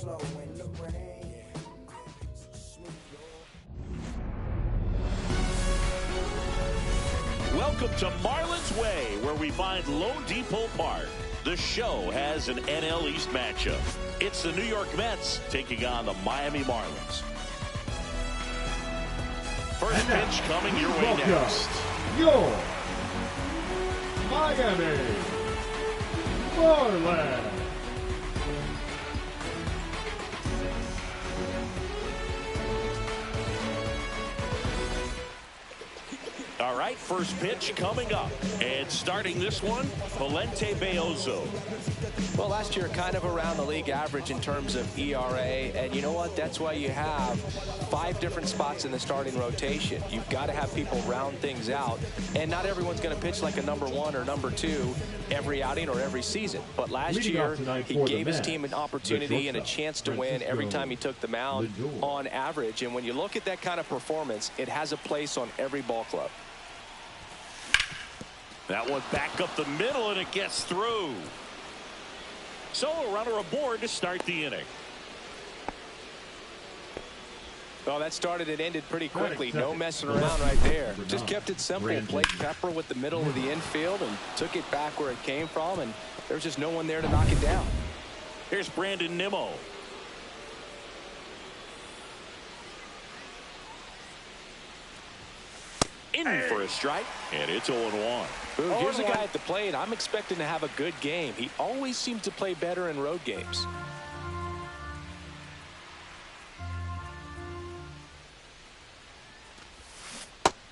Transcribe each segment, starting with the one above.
Welcome to Marlins Way, where we find Lone Depot Park. The show has an NL East matchup. It's the New York Mets taking on the Miami Marlins. First pitch coming your way next. Your Miami Marlins. All right, first pitch coming up. And starting this one, Valente Beozo. Well, last year kind of around the league average in terms of ERA. And you know what? That's why you have 5 different spots in the starting rotation. You've got to have people round things out. And not everyone's going to pitch like a number 1 or number 2 every outing or every season. But last year, he gave his team an opportunity and a chance to win every time he took the mound on average. And when you look at that kind of performance, it has a place on every ball club. That one back up the middle, and it gets through. So a runner aboard to start the inning. Well, that started and ended pretty quickly. No messing around right there. Just kept it simple. Played pepper with the middle of the infield and took it back where it came from, and there's just no one there to knock it down. Here's Brandon Nimmo. In for a strike, and it's 0-1. Here's a guy at the plate. I'm expecting to have a good game. He always seems to play better in road games.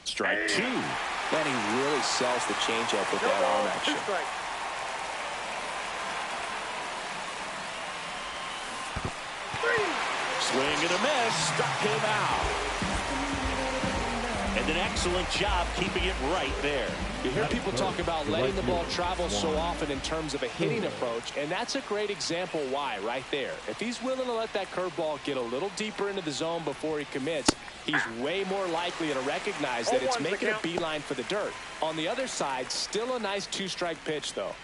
Strike 2. Man, he really sells the changeup with that arm action. Swing and a miss. Struck him out. And an excellent job keeping it right there. You hear people talk about letting the ball travel so often in terms of a hitting approach, and that's a great example why right there. If he's willing to let that curveball get a little deeper into the zone before he commits, he's way more likely to recognize that it's making a beeline for the dirt. On the other side, still a nice 2-strike pitch, though.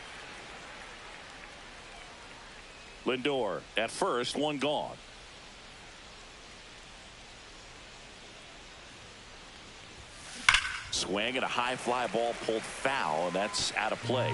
Lindor at first, 1 gone. Swing and a high fly ball pulled foul, and that's out of play.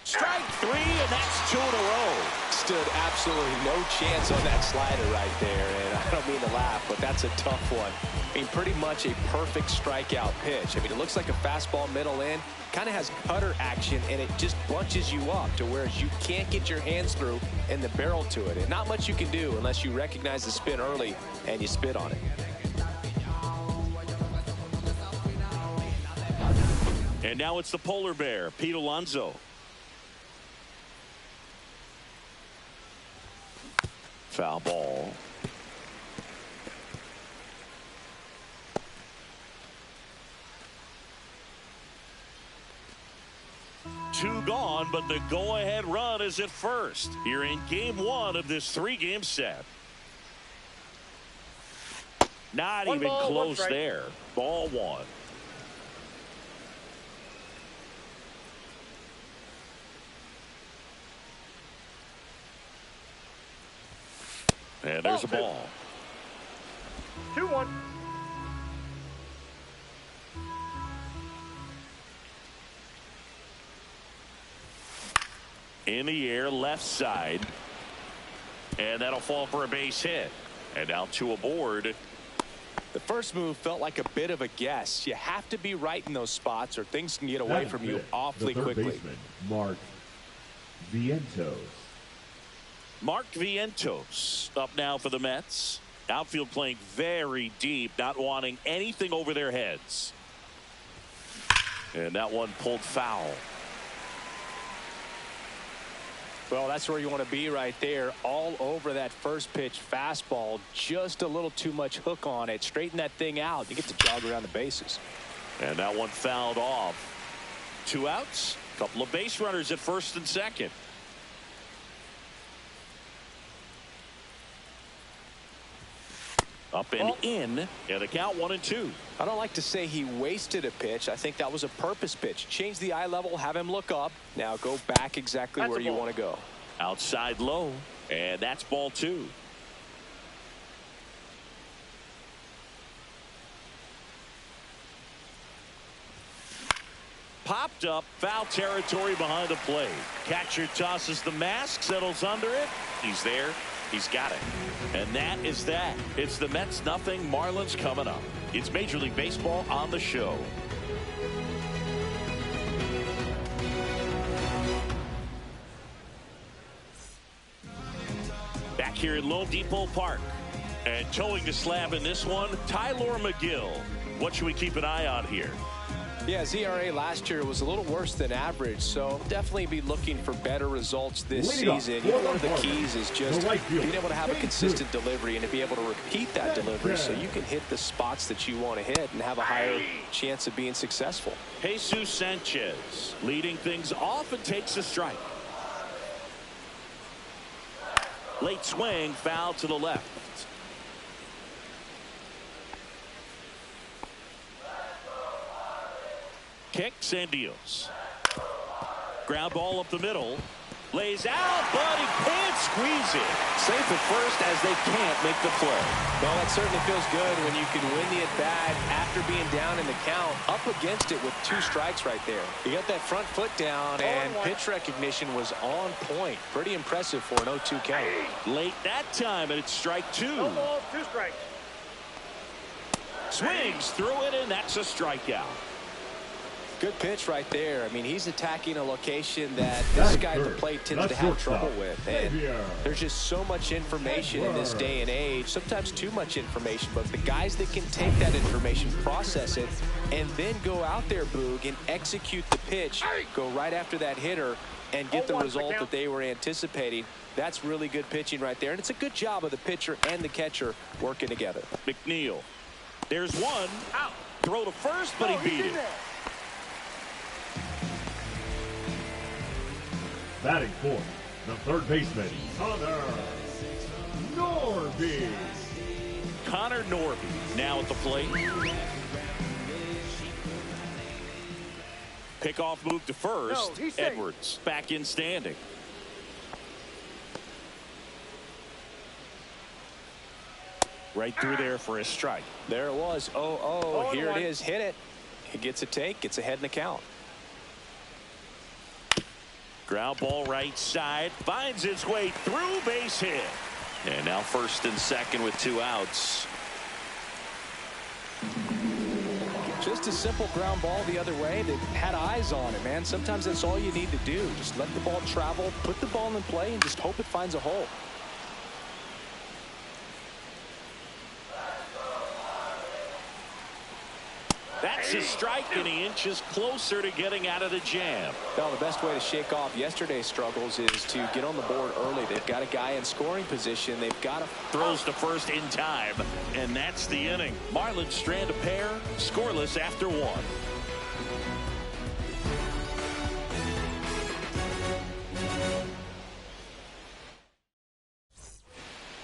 Strike 3, and that's 2 in a row. Stood absolutely no chance on that slider right there, and I don't mean to laugh, but that's a tough one. I mean, pretty much a perfect strikeout pitch. I mean, it looks like a fastball middle in, kind of has cutter action, and it just bunches you up to where you can't get your hands through and the barrel to it. And not much you can do unless you recognize the spin early and you spit on it. And now it's the polar bear, Pete Alonso. Foul ball. Two gone, but the go-ahead run is at first here in game 1 of this 3-game set. Not even close there. Ball 1. And there's a ball. 2-1. In the air, left side. And that'll fall for a base hit. And now 2 aboard. The first move felt like a bit of a guess. You have to be right in those spots or things can get away from you awfully quickly. Baseman, Mark Vientos. Mark Vientos up now for the Mets. Outfield playing very deep, not wanting anything over their heads. And that one pulled foul. Well, that's where you want to be right there. All over that first pitch fastball. Just a little too much hook on it. Straighten that thing out. You get to jog around the bases. And that one fouled off. 2 outs. A couple of base runners at first and second. Up and in, and a count 1-2. I don't like to say he wasted a pitch. I think that was a purpose pitch. Change the eye level, have him look up. Now go back exactly where you want to go. Outside low, and that's ball 2. Popped up, foul territory behind the plate. Catcher tosses the mask, settles under it. He's there. He's got it. And that is that. It's the Mets nothing, Marlins coming up. It's Major League Baseball on the show. Back here in Lone Depot Park. And towing the slab in this one, Tyler Megill. What should we keep an eye on here? Yeah, his ERA last year was a little worse than average, so definitely be looking for better results this season. One of the keys is just being able to have a consistent delivery and to be able to repeat that delivery so you can hit the spots that you want to hit and have a higher chance of being successful. Jesus Sanchez leading things off and takes a strike. Late swing, foul to the left. Kicks and deals. Ground ball up the middle. Lays out, but he can't squeeze it. Safe at first as they can't make the play. Well, that certainly feels good when you can win the at-bat after being down in the count, up against it with 2 strikes right there. You got that front foot down, and pitch recognition was on point. Pretty impressive for an 0-2 count. Late that time, and it's strike 2. No balls, 2 strikes. Swings through it, and that's a strikeout. Good pitch right there. I mean, he's attacking a location that this guy at the plate tends to have trouble with. And there's just so much information in this day and age, sometimes too much information. But the guys that can take that information, process it, and then go out there, Boog, and execute the pitch, go right after that hitter, and get the result that they were anticipating, that's really good pitching right there. And it's a good job of the pitcher and the catcher working together. McNeil. There's one. Out. Throw to first, but he beat it. Batting fourth, the third baseman, Connor Norby. Connor Norby now at the plate. Pickoff move to first. No, Edwards back in standing. Right through there for a strike. There it was. 0-0. Here it is. Hit it. He gets a take. Gets ahead in the count. Ground ball right side, finds its way through, base hit. And now first and second with 2 outs. Just a simple ground ball the other way that had eyes on it, man. Sometimes that's all you need to do. Just let the ball travel, put the ball in play, and just hope it finds a hole. That's a strike, and he inches closer to getting out of the jam. Well, the best way to shake off yesterday's struggles is to get on the board early. They've got a guy in scoring position. They've got to throws to first in time, and that's the inning. Marlins strand a pair, scoreless after 1.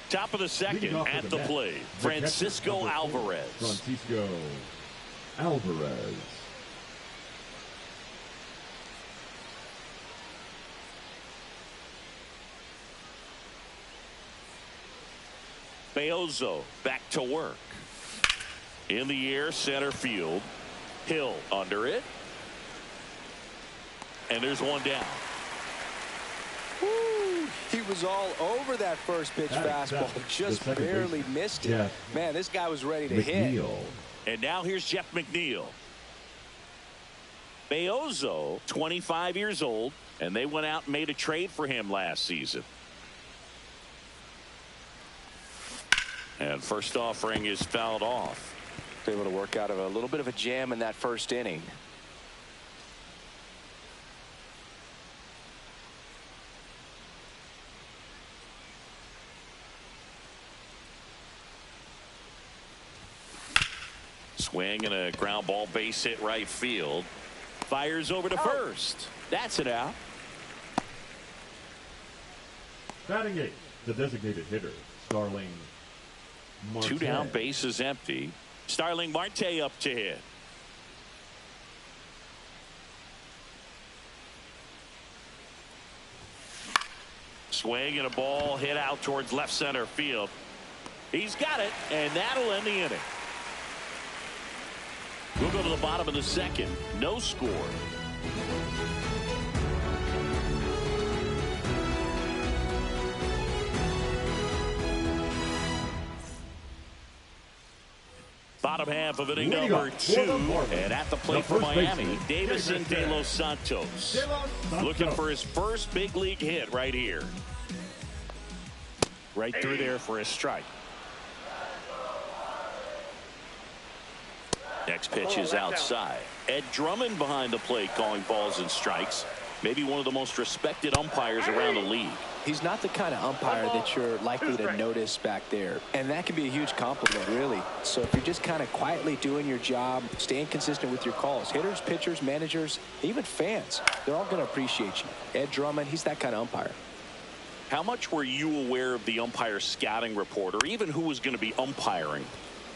Top of the second at the plate, Francisco Alvarez. Francisco Alvarez. Beozo back to work. In the air, center field. Hill under it. And there's one down. Woo, he was all over that first pitch fastball. Just barely missed it. Man, this guy was ready to hit. And now here's Jeff McNeil. Beozo, 25 years old, and they went out and made a trade for him last season. And first offering is fouled off. Able to work out of a little bit of a jam in that first inning. Swing and a ground ball, base hit right field. Fires over to first. That's it out. Batting eighth, the designated hitter, Starling Two down, bases empty. Starling Marte up to hit. Swing and a ball hit out towards left center field. He's got it, and that'll end the inning. We'll go to the bottom of the second. No score. Bottom half of inning number 2, and at the plate for Miami, Davison De Los Santos. Looking for his first big league hit right here. Right through there for a strike. Next pitch is outside. Ed Drummond behind the plate calling balls and strikes. Maybe one of the most respected umpires around the league. He's not the kind of umpire that you're likely to notice back there. And that can be a huge compliment, really. So if you're just kind of quietly doing your job, staying consistent with your calls, hitters, pitchers, managers, even fans, they're all going to appreciate you. Ed Drummond, he's that kind of umpire. How much were you aware of the umpire scouting report, or even who was going to be umpiring?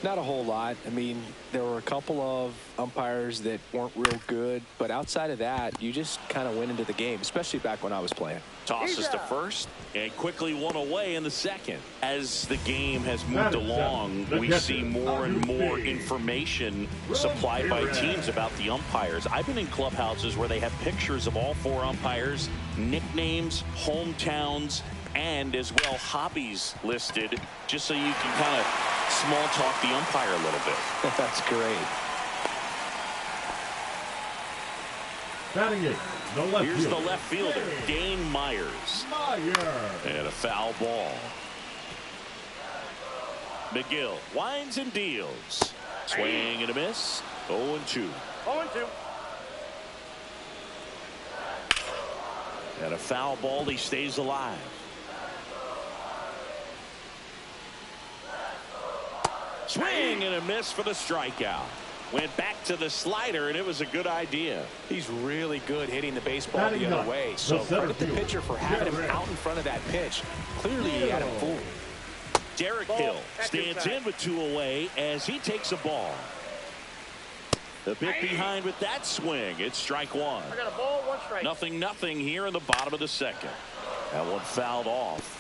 Not a whole lot. I mean, there were a couple of umpires that weren't real good, but outside of that, you just kind of went into the game, especially back when I was playing. Tosses to first and quickly one away in the second. As the game has moved along, we see more and more information supplied by teams about the umpires. I've been in clubhouses where they have pictures of all 4 umpires, nicknames, hometowns, and as well hobbies listed, just so you can kind of small talk the umpire a little bit. That's great. Batting it, the left Here's fielder. the left fielder, Dane Myers. And a foul ball. Megill winds and deals. Swing and a miss. 0-2. 0-2. And a foul ball. He stays alive. Swing and a miss for the strikeout. Went back to the slider, and it was a good idea. He's really good hitting the baseball the other way. So credit the pitcher for having him out in front of that pitch. Clearly, he had him fooled. Derek Hill stands in with 2 away as he takes a ball. The bit behind with that swing. It's strike 1. I got a ball, 1 strike. 0-0 here in the bottom of the second. That one fouled off.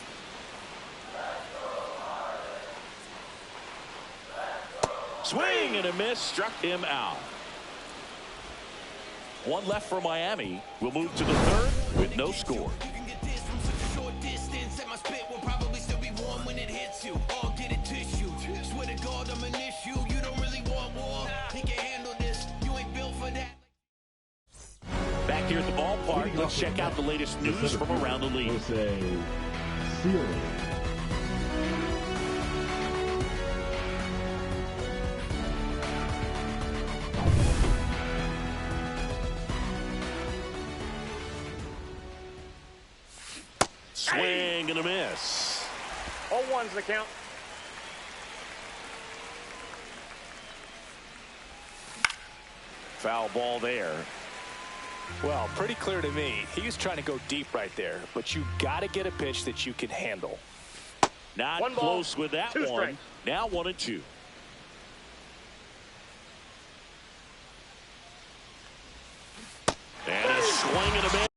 Swing and a miss, struck him out. 1 left for Miami. We'll move to the 3rd with no score. Back here at the ballpark, let's check out the latest news from around the league. Swing and a miss. 0-1's the count. Foul ball there. Well, pretty clear to me. He was trying to go deep right there, but you got to get a pitch that you can handle. Not 1 ball, close with that 2 one. strikes. Now 1-2. And a swing and a miss.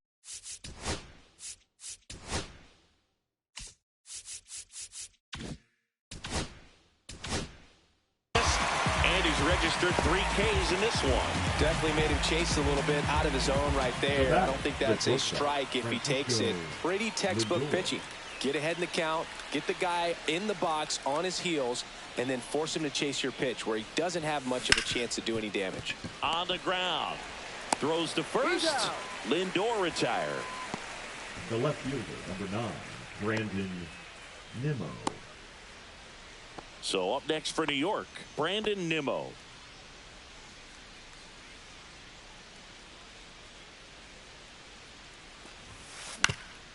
Registered 3 Ks in this one. Definitely made him chase a little bit out of his zone right there. I don't think that's a strike if he takes it. Pretty textbook pitching. Get ahead in the count, get the guy in the box on his heels, and then force him to chase your pitch where he doesn't have much of a chance to do any damage. On the ground. Throws to first. Lindor retired. The left fielder, number 9, Brandon Nimmo. So up next for New York, Brandon Nimmo.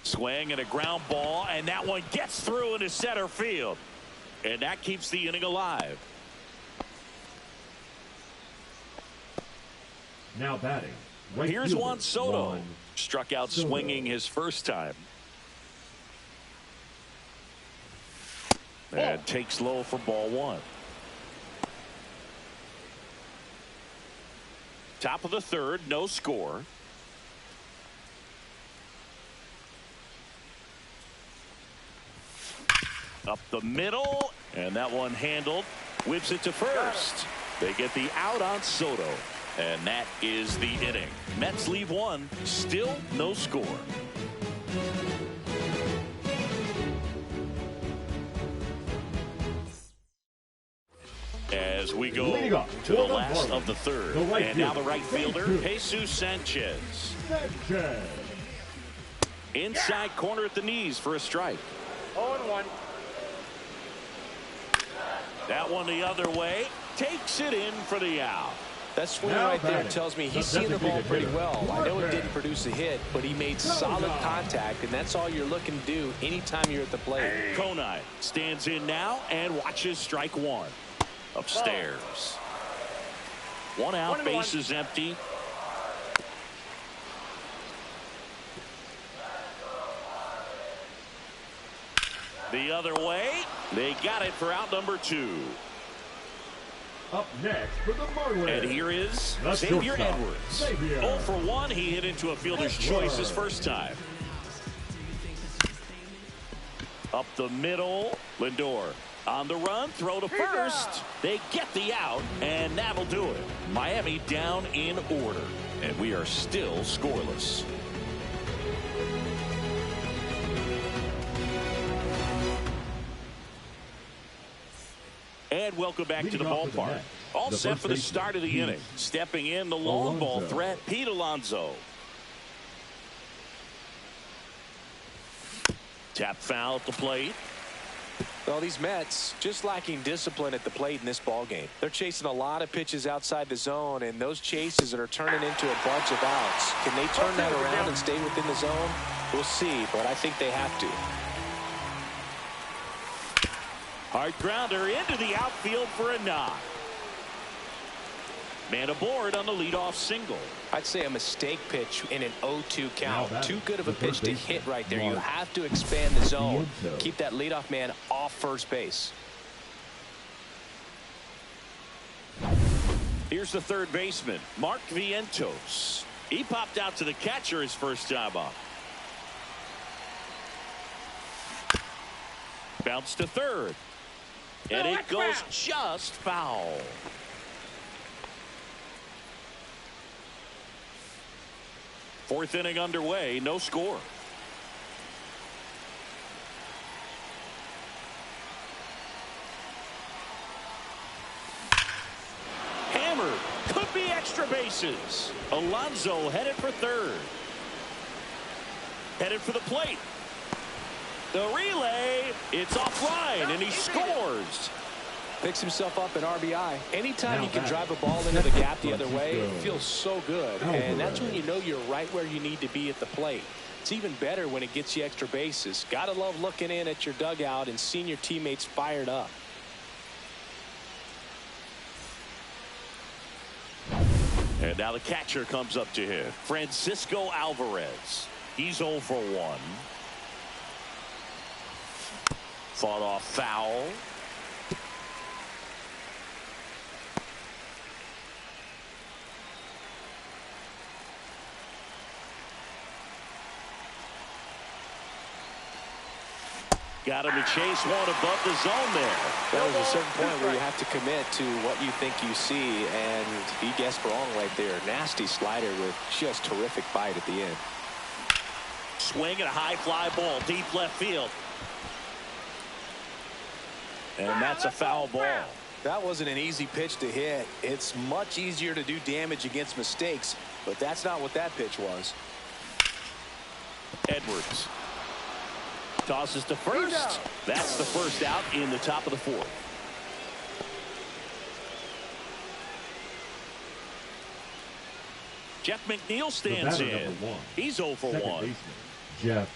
Swing and a ground ball, and that one gets through into center field. And that keeps the inning alive. Now batting. Right Here's fielder, Juan Soto. Juan Struck out swinging his first time. And takes low for ball one. Top of the third, no score. Up the middle, and that one handled. Whips it to first. They get the out on Soto. And that is the inning. Mets leave one, still no score. As we go to the last of the third. And now the right fielder, Jesus Sanchez. Inside corner at the knees for a strike. 0-1. That one the other way. Takes it in for the out. That swing right there tells me he's seeing the ball pretty well. I know it didn't produce a hit, but he made solid contact, and that's all you're looking to do anytime you're at the plate. Conine stands in now and watches strike one. Upstairs. One out, base is empty. The other way. They got it for out number two. Up next for the Marlins. And here is Xavier Edwards. 0 for 1. He hit into a fielder's choice his first time. Up the middle. Lindor on the run. Throw to first. They get the out, and that'll do it. Miami down in order, and we are still scoreless. And welcome back to the ballpark. All set for the start of the inning. Stepping in, the long ball threat, Pete Alonso. Tap foul at the plate. Well, these Mets just lacking discipline at the plate in this ball game. They're chasing a lot of pitches outside the zone, and those chases that are turning into a bunch of outs. Can they turn that around and stay within the zone? We'll see, but I think they have to. Hard grounder into the outfield for a knock. Man aboard on the leadoff single. I'd say a mistake pitch in an 0-2 count. Too good of a pitch to hit right there. You have to expand the zone. Keep that leadoff man off first base. Here's the third baseman, Mark Vientos. He popped out to the catcher his first time up. Bounce to third. And it goes just foul. Fourth inning underway, no score. Hammered. Could be extra bases. Alonso headed for third. Headed for the plate. The relay, it's offline, and he scores. Picks himself up an RBI. Anytime you can drive a ball into the gap the other way, it feels so good. And that's when you know you're right where you need to be at the plate. It's even better when it gets you extra bases. Gotta love looking in at your dugout and seeing your teammates fired up. And now the catcher comes up to him. Francisco Alvarez. He's 0 for 1. Fought off foul. Got him to chase one above the zone there. There was a certain point where you have to commit to what you think you see, and he guessed wrong right there. Nasty slider with just terrific bite at the end. Swing and a high fly ball deep left field. And that's a foul ball. That wasn't an easy pitch to hit. It's much easier to do damage against mistakes, but that's not what that pitch was. Edwards tosses to first. That's the first out in the top of the fourth. Jeff McNeil stands in. He's 0 for 1. Baseman, Jeff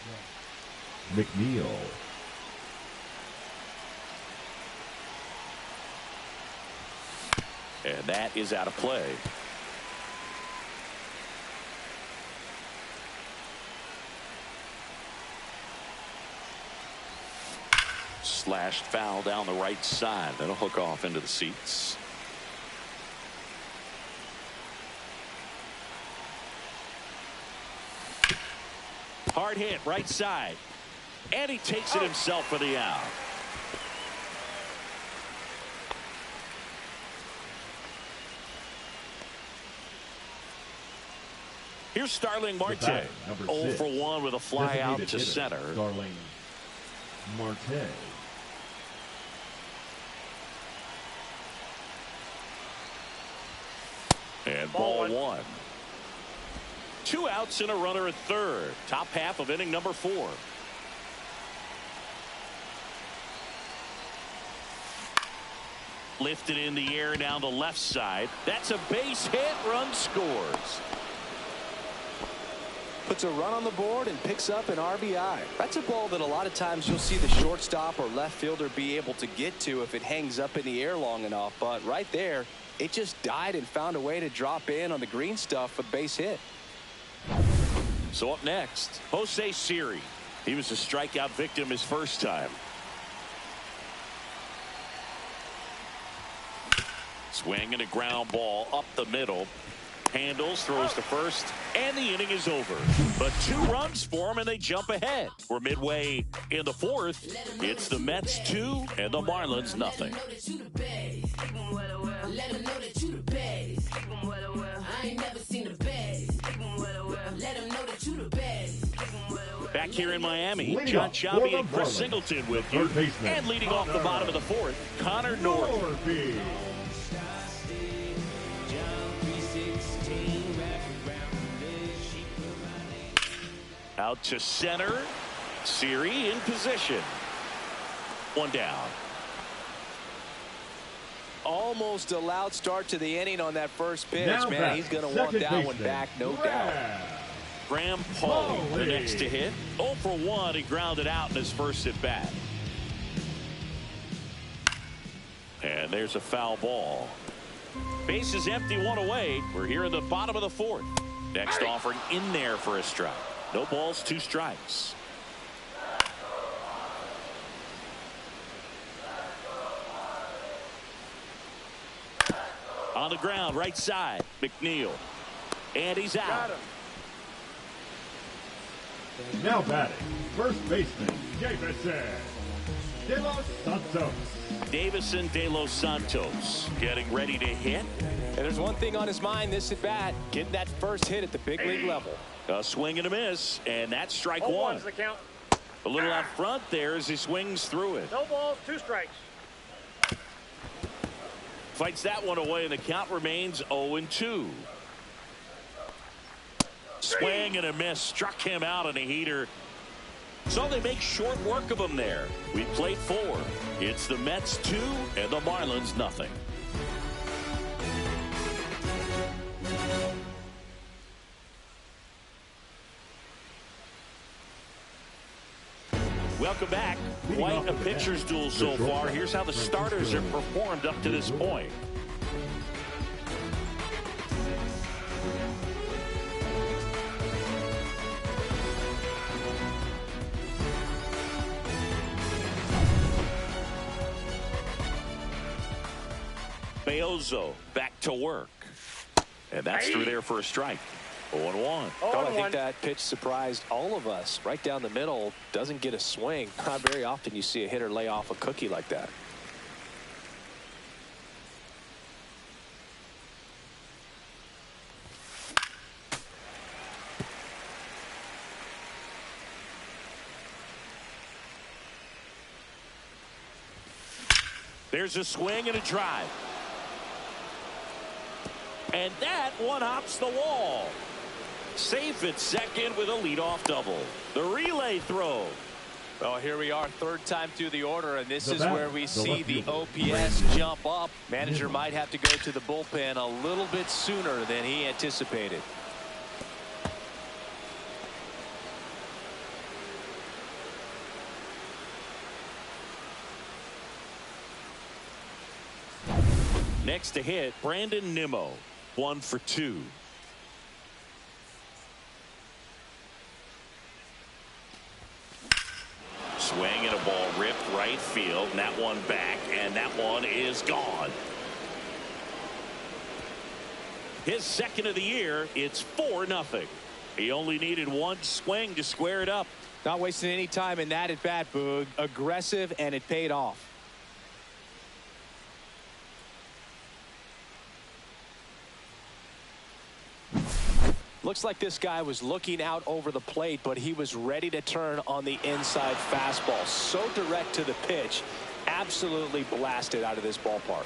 McNeil. And that is out of play. slashed foul down the right side. That'll hook off into the seats. Hard hit right side. And he takes it himself for the out. Here's Starling Marte. 0 for 1 with a fly out to center. Starling Marte. And ball one. 2 outs and a runner at third. Top half of inning number 4. Lifted in the air down the left side. That's a base hit. Run scores. Puts a run on the board and picks up an RBI. That's a ball that a lot of times you'll see the shortstop or left fielder be able to get to if it hangs up in the air long enough. But right there, it just died and found a way to drop in on the green stuff for the base hit. So up next, Jose Siri. He was a strikeout victim his first time. Swing and a ground ball up the middle. Handles, throws to first, and the inning is over. But 2 runs for him, and they jump ahead. We're midway in the 4th. It's the Mets 2 and the Marlins nothing. Back here in Miami, John Shabby and Chris Singleton with you. And leading off the bottom of the 4th, Connor Norby. Out to center. Siri in position. 1 down. Almost a loud start to the inning on that first pitch, man. He's going to want that one back, no doubt. Graham Pauley, the next to hit. 0 for 1. He grounded out in his first at bat. And there's a foul ball. Base is empty, 1 away. We're here in the bottom of the 4th. Next offering in there for a strike. No balls, 2 strikes. On the ground, right side, McNeil. And he's out. Now batting, first baseman, Davison De Los Santos. Davison De Los Santos getting ready to hit. And there's one thing on his mind this at bat, getting that first hit at the big league level. A swing and a miss, and that's strike 1. The count. A little out front there as he swings through it. No balls, 2 strikes. Fights that one away, and the count remains 0-2. Swing and a miss. Struck him out on a heater. So they make short work of him there. We played 4. It's the Mets 2 and the Marlins nothing. Welcome back. Quite a pitcher's duel so far. Here's how the starters have performed up to this point. Beozo back to work. And that's through there for a strike. 0-1. I think that pitch surprised all of us. Right down the middle, doesn't get a swing. Not very often you see a hitter lay off a cookie like that. There's a swing and a drive. And that one hops the wall. Safe at second with a leadoff double. The relay throw. Well, here we are, 3rd time through the order, and this is where we see the OPS jump up. Manager might have to go to the bullpen a little bit sooner than he anticipated. Next to hit, Brandon Nimmo. 1 for 2. Swing and a ball ripped right field, and that one back, and that one is gone. His second of the year. It's 4-0. He only needed one swing to square it up. Not wasting any time in that at bat, Boog. Aggressive, and it paid off. Looks like this guy was looking out over the plate, but he was ready to turn on the inside fastball. So direct to the pitch. Absolutely blasted out of this ballpark.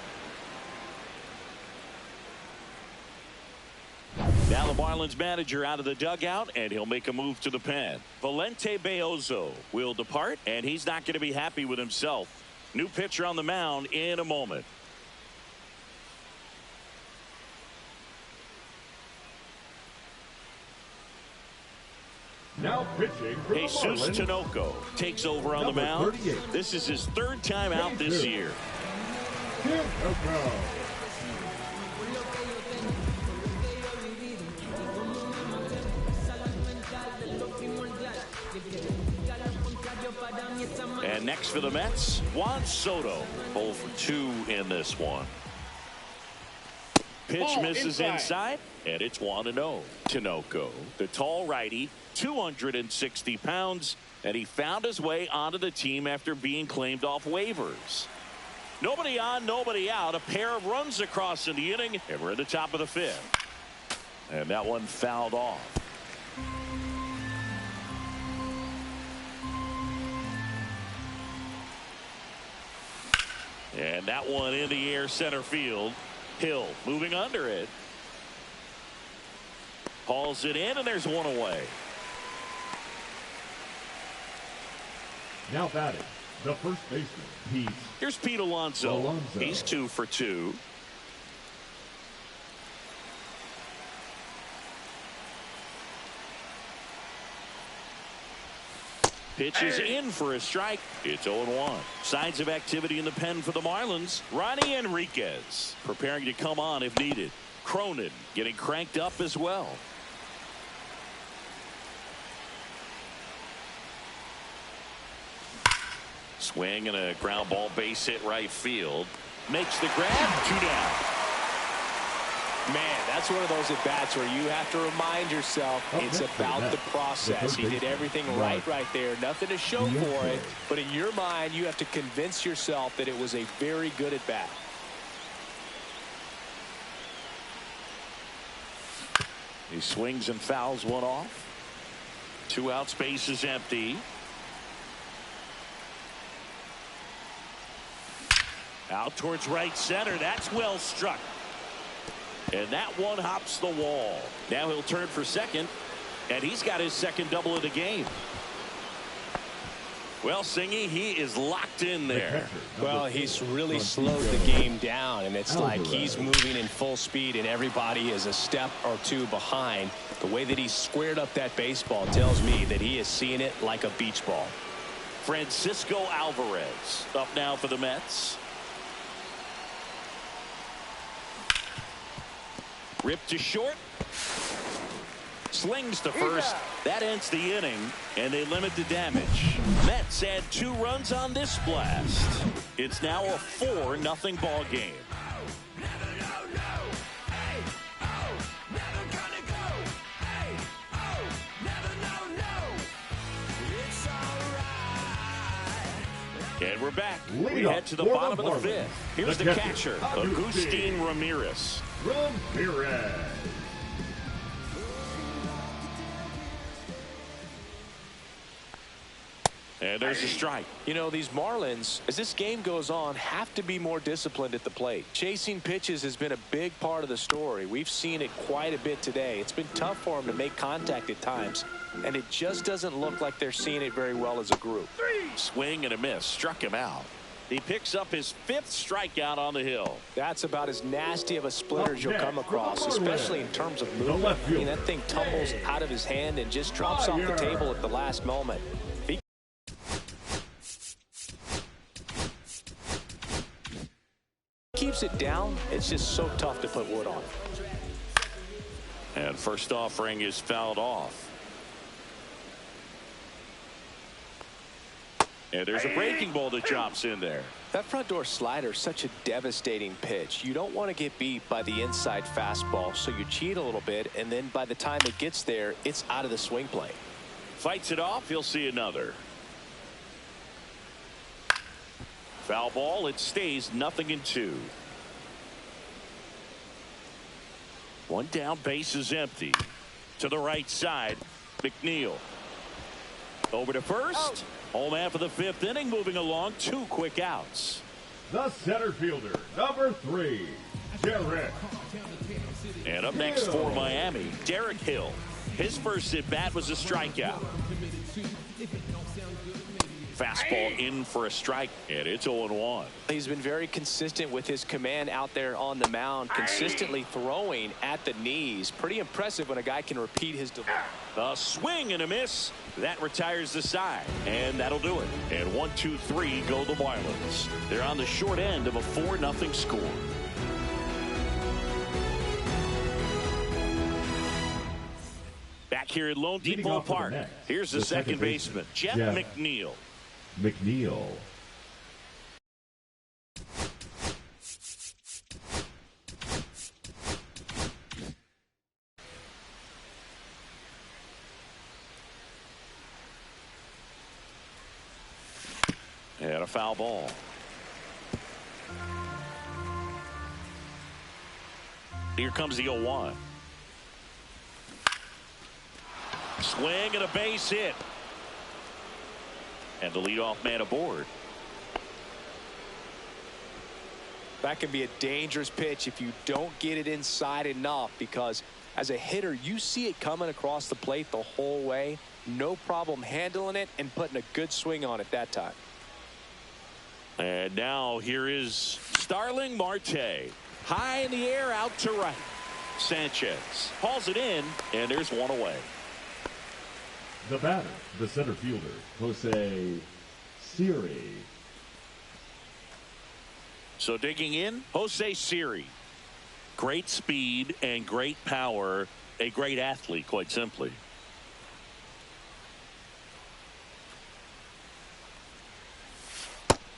Now the Marlins manager out of the dugout, and he'll make a move to the pen. Valente Beozo will depart, and he's not going to be happy with himself. New pitcher on the mound in a moment. Now pitching for the Jesus Marlins, Tinoco takes over on the mound. 38. This is his third time out this year. Tinoco. And next for the Mets, Juan Soto. 0 for 2 in this one. Pitch misses inside, and it's 1-0. Tinoco, the tall righty, 260 pounds, and he found his way onto the team after being claimed off waivers. Nobody on, nobody out. A pair of runs across in the inning, and we're at the top of the 5th. And that one fouled off. And that one in the air center field. Hill moving under it. Hauls it in, and there's one away. Now batting, the first baseman, Pete. Here's Pete Alonso. He's 2 for 2. Pitch is in for a strike. It's 0-1. Signs of activity in the pen for the Marlins. Ronnie Enriquez preparing to come on if needed. Cronin getting cranked up as well. Swing and a ground ball base hit right field. Makes the grab. 2 down. Man, that's one of those at-bats where you have to remind yourself it's about the process. He did everything right there. Nothing to show for it. But in your mind, you have to convince yourself that it was a very good at-bat. He swings and fouls one off. 2 outs, base is empty. Out towards right center. That's well struck. And that one hops the wall. Now he'll turn for second, and he's got his second double of the game. Well, Singy, he is locked in there. Well, he's really slowed the game down, and it's like he's moving in full speed, and everybody is a step or 2 behind. The way that he squared up that baseball tells me that he is seeing it like a beach ball. Francisco Alvarez up now for the Mets. Ripped to short. Slings to first. That ends the inning, and they limit the damage. Mets add 2 runs on this blast. It's now a 4-0 ball game. And we're back. We head to the bottom of the 5th. Here's the catcher, Agustin Ramirez. Ramirez. And there's a strike. You know, these Marlins, as this game goes on, have to be more disciplined at the plate. Chasing pitches has been a big part of the story. We've seen it quite a bit today. It's been tough for them to make contact at times, and it just doesn't look like they're seeing it very well as a group. Swing and a miss. Struck him out. He picks up his 5th strikeout on the hill. That's about as nasty of a splinter as you'll come across, especially in terms of movement. I mean, that thing tumbles out of his hand and just drops off the table at the last moment. He keeps it down, it's just so tough to put wood on. And first offering is fouled off. And there's a breaking ball that drops in there. That front door slider is such a devastating pitch. You don't want to get beat by the inside fastball, so you cheat a little bit, and then by the time it gets there, it's out of the swing plane. Fights it off. He'll see another. Foul ball. It stays 0-2. One down, base is empty. To the right side, McNeil. Over to first. Home half of the 5th inning, moving along. 2 quick outs. The center fielder, number 3, Derek. And up next for Miami, Derek Hill. His first at bat was a strikeout. Fastball in for a strike, and it's 0-1. He's been very consistent with his command out there on the mound, consistently throwing at the knees. Pretty impressive when a guy can repeat his delivery. A swing and a miss. That retires the side, and that'll do it. And 1-2-3 go the Marlins. They're on the short end of a 4-0 score. Back here at Lone Depot Park, here's the second baseman, Jeff McNeil. And a foul ball. Here comes the 0-1. Swing and a base hit. And the leadoff man aboard. That can be a dangerous pitch if you don't get it inside enough, because as a hitter, you see it coming across the plate the whole way. No problem handling it and putting a good swing on it that time. And now here is Starling Marte. High in the air, out to right. Sanchez hauls it in, and there's one away. The batter, the center fielder, Jose Siri. So digging in, Jose Siri. Great speed and great power. A great athlete, quite simply.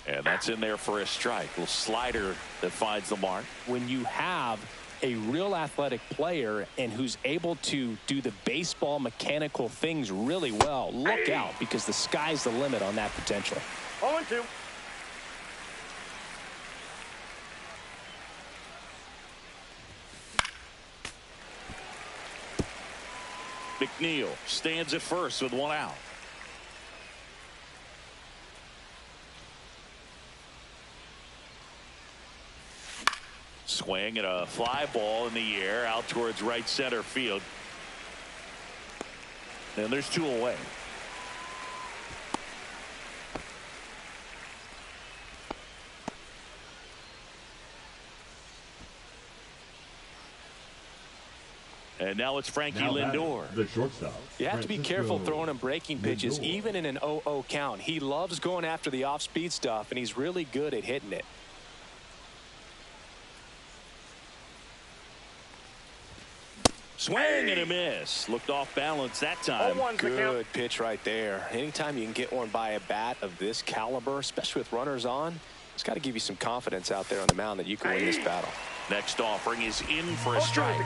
And that's in there for a strike. Little slider that finds the mark. When you have a real athletic player and who's able to do the baseball mechanical things really well, look out, because the sky's the limit on that potential. 0-2. McNeil stands at first with one out. Swing and a fly ball in the air out towards right center field. And there's 2 away. And now it's Frankie Lindor. The shortstop. You have to be careful throwing him breaking pitches, even in an 0-0 count. He loves going after the off-speed stuff, and he's really good at hitting it. Swing and a miss. Looked off balance that time. Good pitch right there. Anytime you can get one by a bat of this caliber, especially with runners on, it's got to give you some confidence out there on the mound that you can win this battle. Next offering is in for a strike.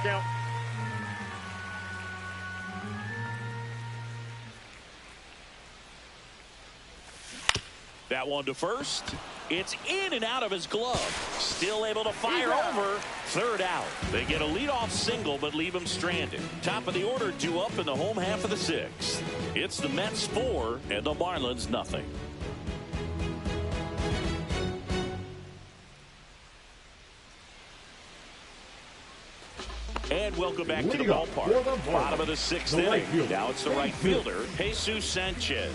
That one to first. It's in and out of his glove. Still able to fire over. Third out. They get a leadoff single but leave him stranded. Top of the order due up in the home half of the 6th. It's the Mets 4 and the Marlins nothing. And welcome back to the ballpark. Bottom of the 6th inning. Now it's the right fielder, Jesus Sanchez.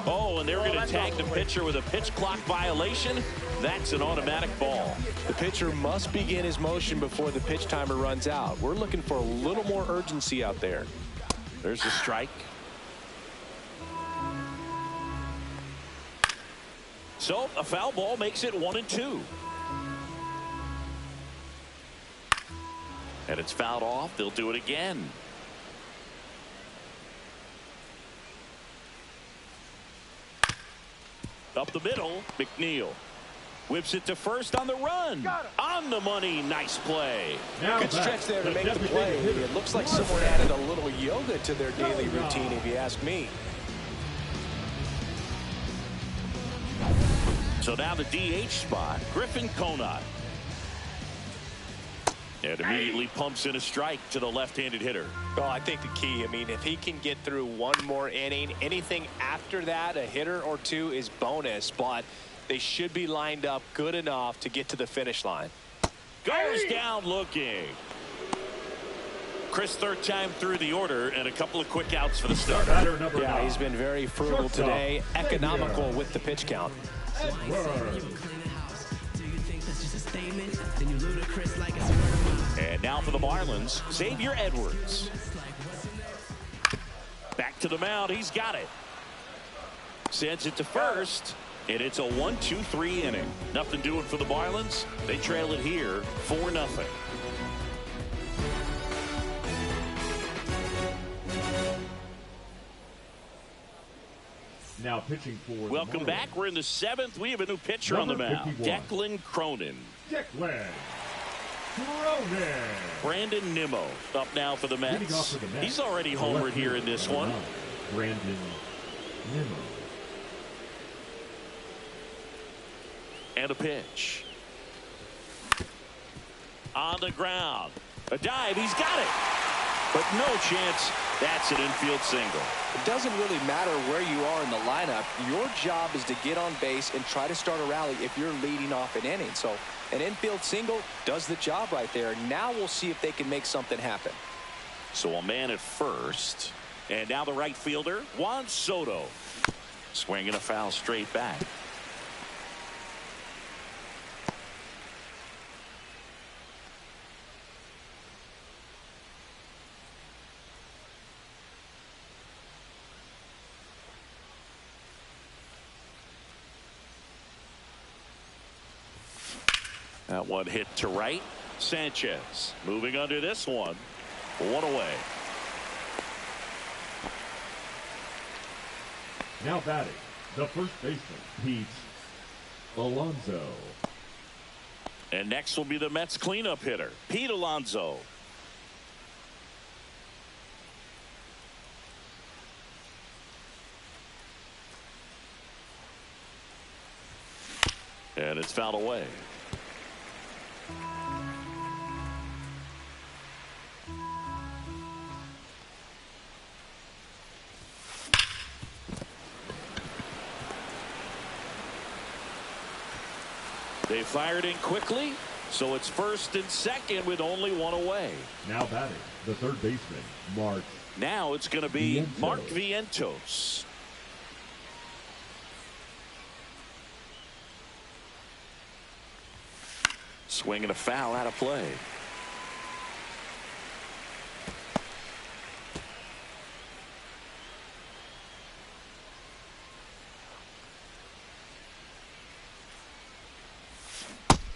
Oh, and they're going to tag the pitcher with a pitch clock violation. That's an automatic ball. The pitcher must begin his motion before the pitch timer runs out. We're looking for a little more urgency out there. There's a strike. So a foul ball makes it 1-2. And it's fouled off. They'll do it again. Up the middle, McNeil whips it to first on the run. On the money. Nice play. Good stretch there to make the play. It looks like someone added a little yoga to their daily routine, if you ask me. So now the DH spot, Griffin Conant. And immediately pumps in a strike to the left-handed hitter. Well, I think the key, I mean, if he can get through one more inning, anything after that, a hitter or two is bonus, but they should be lined up good enough to get to the finish line. Goes down looking. Chris, third time through the order, and a couple of quick outs for the starter. Yeah, he's been very frugal today, economical with the pitch count. And now for the Marlins, Xavier Edwards. Back to the mound. He's got it. Sends it to first. And it's a 1-2-3 inning. Nothing doing for the Marlins. They trail it here 4-0. Now pitching for Welcome back. We're in the 7th. We have a new pitcher on the mound. 51. Declan Cronin. Declan Cronin. Brandon Nimmo up now for the Mets. He's already homered here in this one. Brandon Nimmo. And a pitch. On the ground. A dive. He's got it. But no chance. That's an infield single. It doesn't really matter where you are in the lineup. Your job is to get on base and try to start a rally if you're leading off an inning. So an infield single does the job right there. Now we'll see if they can make something happen. So a man at first. And now the right fielder, Juan Soto. Swinging a foul straight back. That one hit to right. Sanchez moving under this one. One away. Now batting, the first baseman, Pete Alonso. And next will be the Mets cleanup hitter, Pete Alonso. And it's fouled away. They fired in quickly, so it's first and second with only one away. Now batting, the third baseman, Mark. Now it's going to be Mark Vientos. Swinging a foul out of play.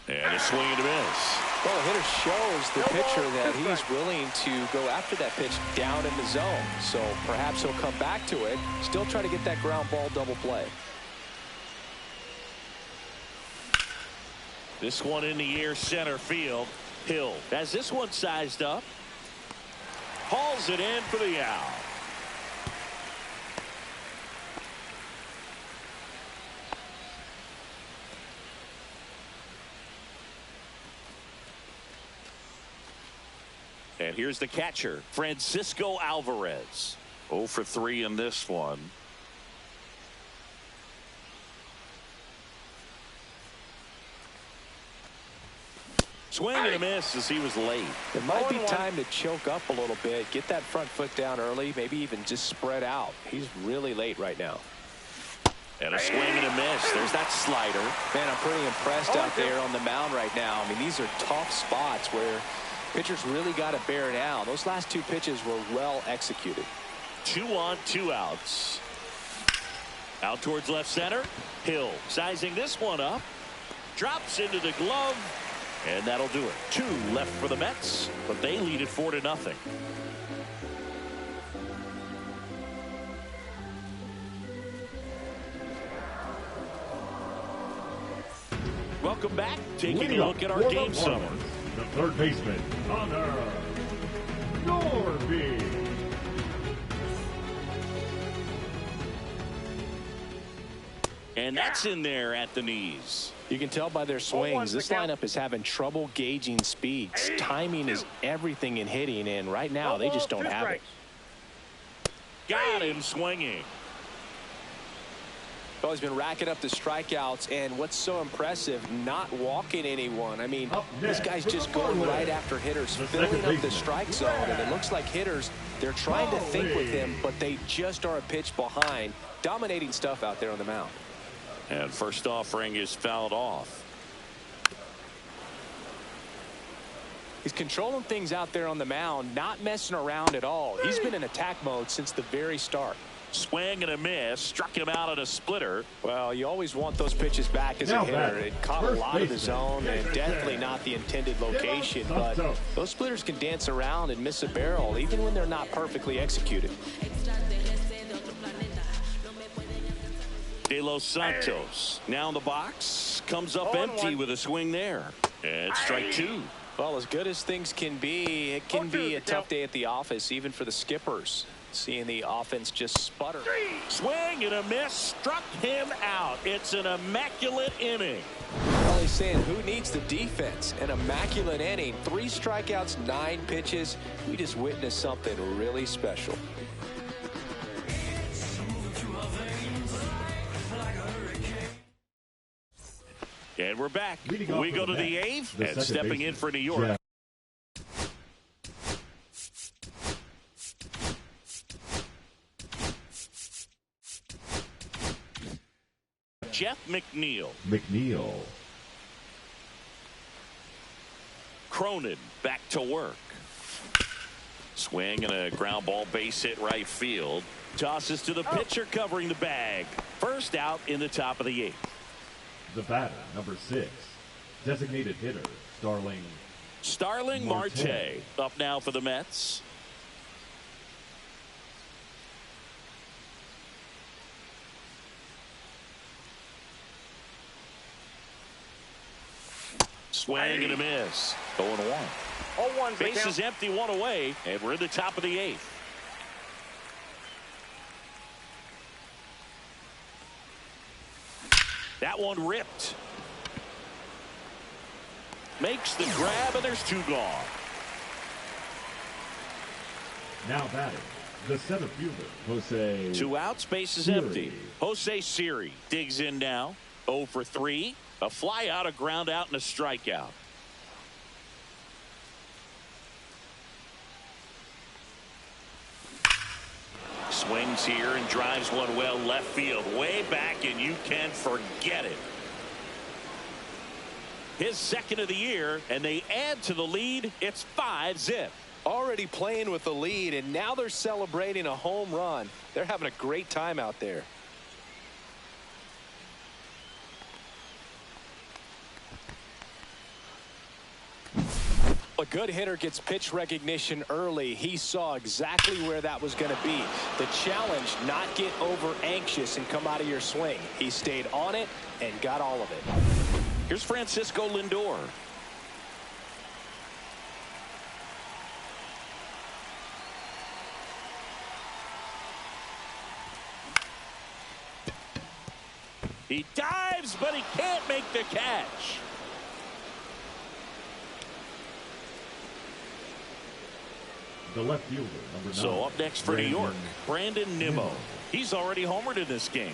And a swing and a miss. Well, the hitter shows the pitcher that he's willing to go after that pitch down in the zone. So perhaps he'll come back to it. Still try to get that ground ball double play. This one in the air center field. Hill has this one sized up. Hauls it in for the out. And here's the catcher, Francisco Alvarez. 0 for 3 in this one. Swing and a miss as he was late. It might be time to choke up a little bit, get that front foot down early, maybe even just spread out. He's really late right now. And a swing and a miss. There's that slider. Man, I'm pretty impressed out there on the mound right now. I mean, these are tough spots where pitchers really got to bear down. Those last two pitches were well executed. 2 on, 2 outs. Out towards left center. Hill sizing this one up. Drops into the glove. And that'll do it. 2 left for the Mets, but they lead it 4-0. Welcome back. Taking a look at our game summary. The third baseman, Connor Norby. And that's in there at the knees. You can tell by their swings, this lineup is having trouble gauging speeds. Timing is everything in hitting, and right now they just don't have it. Got him swinging. Well, he's been racking up the strikeouts, and what's so impressive, not walking anyone. I mean, this guy's just going right after hitters, filling up the strike zone, and it looks like hitters, they're trying to think with him, but they just are a pitch behind. Dominating stuff out there on the mound. And first offering is fouled off. He's controlling things out there on the mound, not messing around at all. He's been in attack mode since the very start. Swing and a miss. Struck him out at a splitter. Well, you always want those pitches back as a hitter. It caught a lot of the zone and definitely not the intended location. But those splitters can dance around and miss a barrel even when they're not perfectly executed. De Los Santos now in the box. Comes up empty with a swing there. And strike 2. Well, as good as things can be, it can be a tough day at the office, even for the skippers. Seeing the offense just sputter. Swing and a miss. Struck him out. It's an immaculate inning. Well, he's saying who needs the defense? An immaculate inning. 3 strikeouts, 9 pitches. We just witnessed something really special. And we're back. We go to the 8th, and stepping in for New York. Jeff McNeil. Cronin back to work. Swing and a ground ball, base hit right field. Tosses to the pitcher covering the bag. First out in the top of the 8th. The batter, number 6, designated hitter, Starling Marte up now for the Mets. Swing and a miss. 0-1. 0-1's the Bases count. empty, 1 away, and we're in the top of the 8th. That one ripped. Makes the grab, and there's 2 gone. Now batting, the center fielder, Jose. 2 outs, base is empty. Jose Siri digs in now. 0 for 3. A fly out, a ground out, and a strikeout. Swings here and drives one well left field, way back, and you can forget it. His 2nd of the year, and they add to the lead. It's 5-0. Already playing with the lead, and now they're celebrating a home run. They're having a great time out there. A good hitter gets pitch recognition early. He saw exactly where that was going to be. The challenge, not get over anxious and come out of your swing. He stayed on it and got all of it. Here's Francisco Lindor. He dives, but he can't make the catch. The left fielder, number 9. So up next for New York, Brandon Nimmo. He's already homered in this game.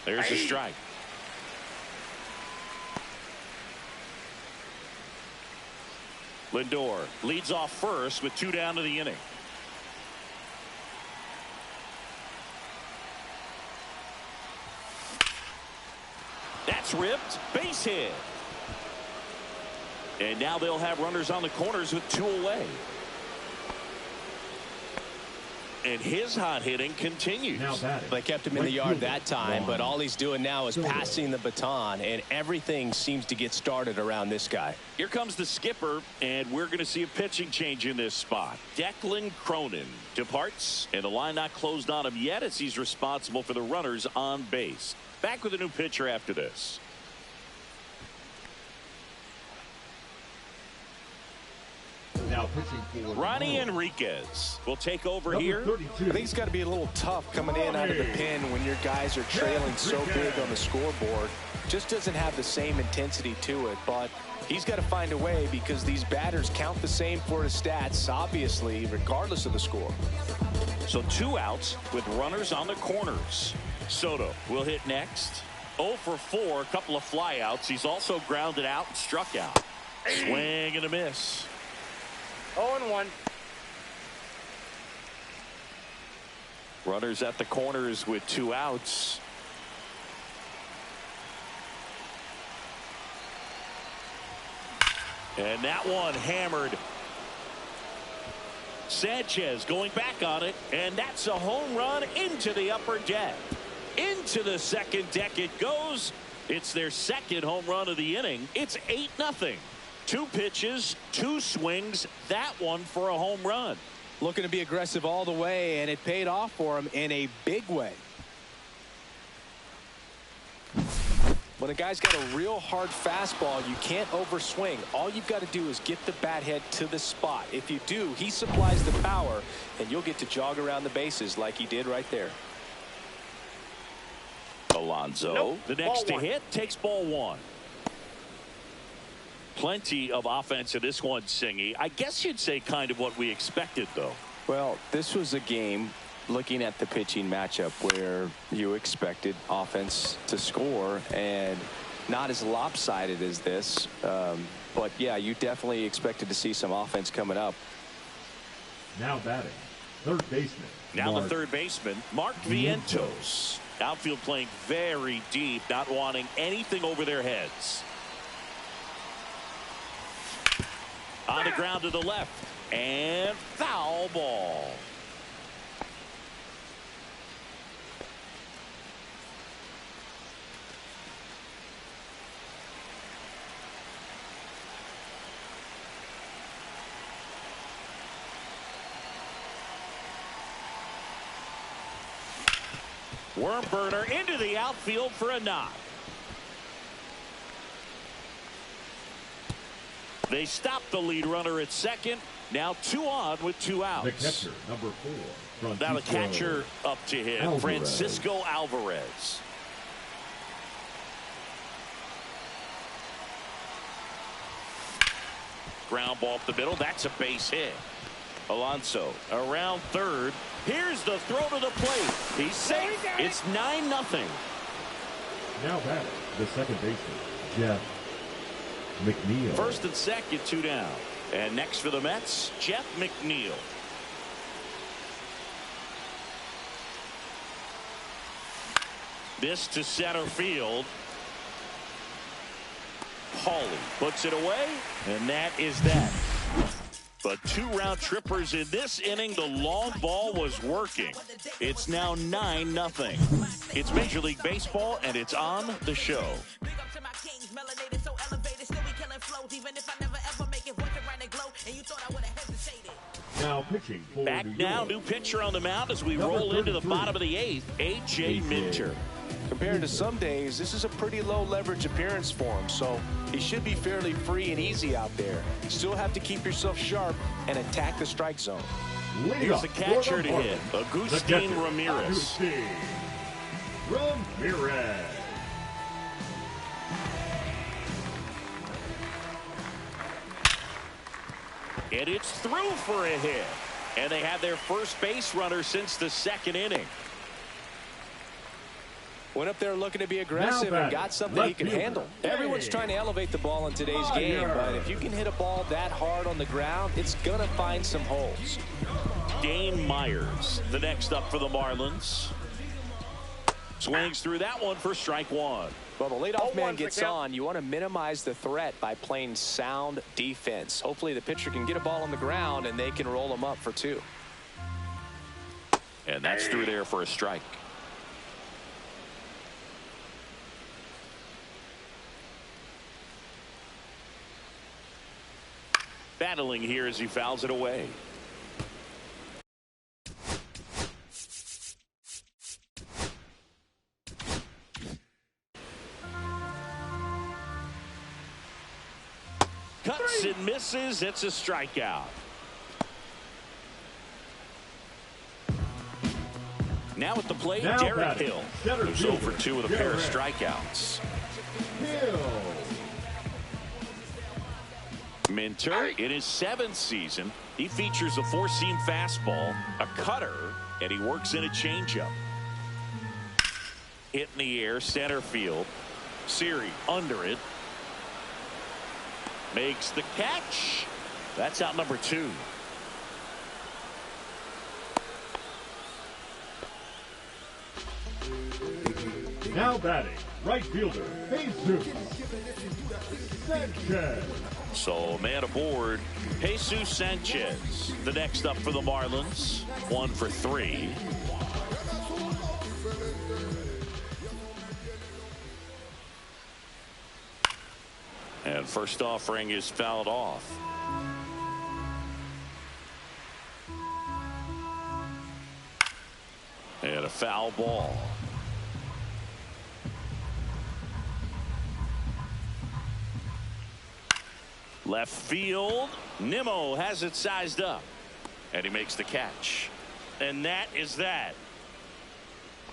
There's a strike. Lindor leads off first with 2 down to the inning. That's ripped. Base hit. And now they'll have runners on the corners with 2 away. and his hot hitting continues. They kept him in the yard that time, but all he's doing now is passing the baton, and everything seems to get started around this guy. Here comes the skipper, and we're going to see a pitching change in this spot. Declan Cronin departs, and the line not closed on him yet as he's responsible for the runners on base. Back with a new pitcher after this. Now pitching for Ronnie Enriquez will take over here. 32. I think it's got to be a little tough coming in out of the pen when your guys are trailing so big on the scoreboard. Just doesn't have the same intensity to it, but he's got to find a way because these batters count the same for his stats, obviously, regardless of the score. So 2 outs with runners on the corners. Soto will hit next. 0 for 4, a couple of flyouts. He's also grounded out and struck out. Swing and a miss. 0-1. Runners at the corners with 2 outs. And that one hammered. Sanchez going back on it, and that's a home run into the upper deck. Into the second deck it goes. It's their second home run of the inning. It's 8-0. 2 pitches, 2 swings, that one for a home run. Looking to be aggressive all the way, and it paid off for him in a big way. When a guy's got a real hard fastball, you can't overswing. All you've got to do is get the bat head to the spot. If you do, he supplies the power, and you'll get to jog around the bases like he did right there. Alonso, the next to hit, takes ball 1. Plenty of offense in this one, Singy. I guess you'd say kind of what we expected, though. Well, this was a game, looking at the pitching matchup, where you expected offense to score, and not as lopsided as this. But, yeah, you definitely expected to see some offense coming up. Now batting, third baseman. Now the third baseman, Mark Vientos. Outfield playing very deep, not wanting anything over their heads. On the ground to the left, and foul ball. Worm burner into the outfield for a knock. They stop the lead runner at second. Now 2 on with 2 outs. The catcher, number 4. Now the catcher up to hit, Francisco Alvarez. Ground ball up the middle. That's a base hit. Alonso around third. Here's the throw to the plate. He's safe. It's 9-0. Now batting, the second baseman, Jeff McNeil. First and second, 2 down. And next for the Mets, Jeff McNeil. This to center field. Pauly puts it away, and that is that. But 2 round trippers in this inning. The long ball was working. It's now 9-0. It's Major League Baseball, and it's on the show. Now pitching for Back New now, York. new pitcher on the mound as we roll into the bottom of the 8th, A.J. Minter. Compared to some days, this is a pretty low leverage appearance for him, so he should be fairly free and easy out there. Still have to keep yourself sharp and attack the strike zone. Here's the catcher to hit, Agustin Ramirez. Agustin Ramirez. And it's through for a hit. And they have their first base runner since the second inning. Went up there looking to be aggressive and got something he can handle. Everyone's trying to elevate the ball in today's game, but if you can hit a ball that hard on the ground, it's going to find some holes. Dane Myers, the next up for the Marlins. Swings through that one for strike 1. Well, the leadoff man gets on. You want to minimize the threat by playing sound defense. Hopefully the pitcher can get a ball on the ground and they can roll him up for 2. And that's through there for a strike. Battling here as he fouls it away. Cuts and misses. It's a strikeout. Now at the plate, Derek Hill. Who's 0 for 2 with a pair of strikeouts. Minter, in his 7th season, he features a four-seam fastball, a cutter, and he works in a changeup. Hit in the air, center field. Siri under it. Makes the catch. That's out number 2. Now batting, right fielder, Jesus Sanchez. So man aboard, Jesus Sanchez. The next up for the Marlins, 1 for 3. And first offering is fouled off. And a foul ball. Left field. Nimmo has it sized up. And he makes the catch. And that is that.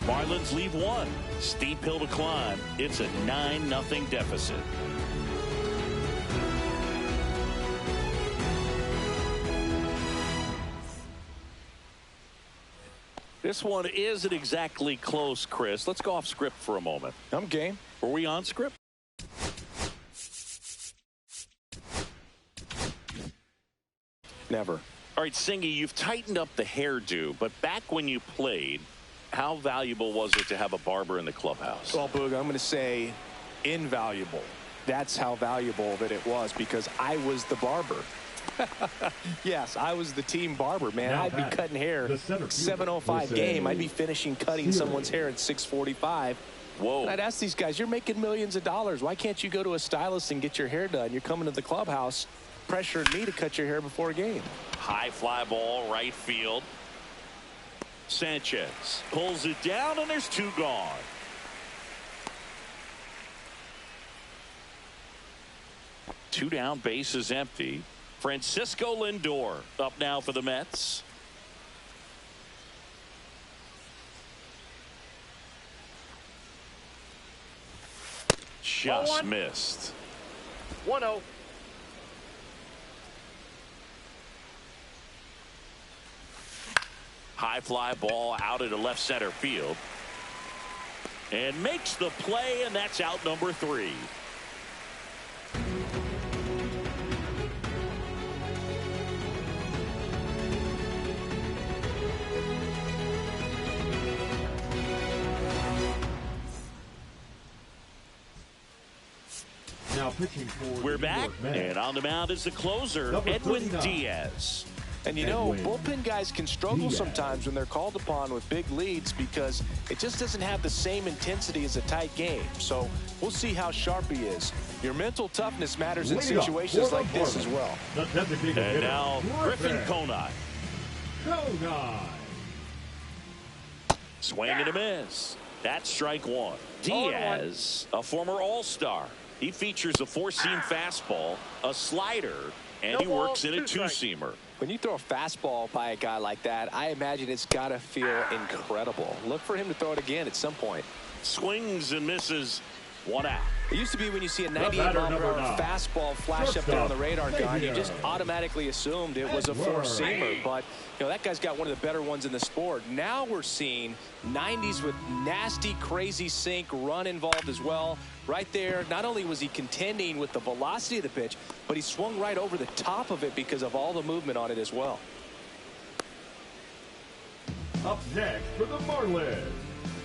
Marlins leave 1. Steep hill to climb. It's a 9-0 deficit. This one isn't exactly close, Chris. Let's go off script for a moment. I'm game. Were we on script? Never. All right, Singy, you've tightened up the hairdo, but back when you played, how valuable was it to have a barber in the clubhouse? Well, Boog, I'm going to say invaluable. That's how valuable that it was, because I was the barber. Yes, I was the team barber, man. Now I'd be cutting hair 7:05 game. I'd be finishing cutting someone's hair at 6:45. Whoa. And I'd ask these guys, you're making millions of dollars. Why can't you go to a stylist and get your hair done? You're coming to the clubhouse pressuring me to cut your hair before a game. High fly ball, right field. Sanchez pulls it down, and there's 2 gone. Two down, base is empty. Francisco Lindor up now for the Mets. Just missed. 1-0. High fly ball out into left center field. And makes the play, and that's out number 3. Now pitching for We're back, and on the mound is the closer, Edwin Diaz. And you know, bullpen guys can struggle sometimes when they're called upon with big leads because it just doesn't have the same intensity as a tight game. So we'll see how sharp he is. Your mental toughness matters in situations like this as well. And now Griffin Conine. Swing and a miss. That's strike 1. Diaz, a former All-Star. He features a four-seam fastball, a slider, and he works in a two-seamer. When you throw a fastball by a guy like that, I imagine it's got to feel incredible. Look for him to throw it again at some point. Swings and misses. 1 out. It used to be when you see a 98-mile-per-hour fastball flash up there on the radar gun, you just automatically assumed it was a four-seamer. But, you know, that guy's got one of the better ones in the sport. Now we're seeing 90s with nasty, crazy sink, run involved as well. Right there, not only was he contending with the velocity of the pitch, but he swung right over the top of it because of all the movement on it as well. Up next for the Marlins,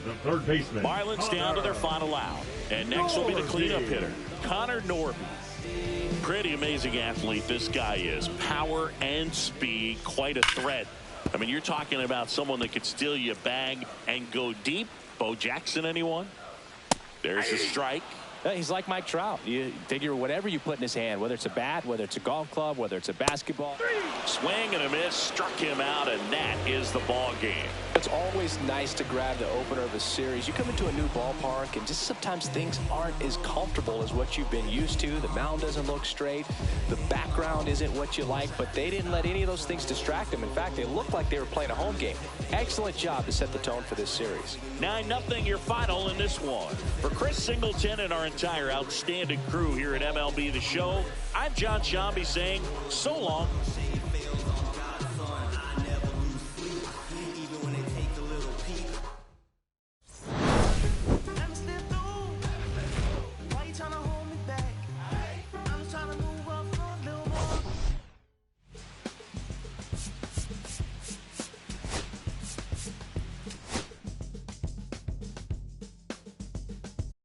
the third baseman. Marlins down to their final out. And next will be the cleanup hitter, Connor Norby. Pretty amazing athlete this guy is. Power and speed, quite a threat I mean, you're talking about someone that could steal you a bag and go deep. Bo Jackson, anyone? There's a strike. He's like Mike Trout. You figure whatever you put in his hand, whether it's a bat, whether it's a golf club, whether it's a basketball. Swing and a miss, struck him out, and that is the ball game. It's always nice to grab the opener of a series. You come into a new ballpark, and just sometimes things aren't as comfortable as what you've been used to. The mound doesn't look straight. The background isn't what you like, but they didn't let any of those things distract them. In fact, they looked like they were playing a home game. Excellent job to set the tone for this series. 9-0 your final in this one. For Chris Singleton and our entire outstanding crew here at MLB The Show, I'm John Shambi saying so long.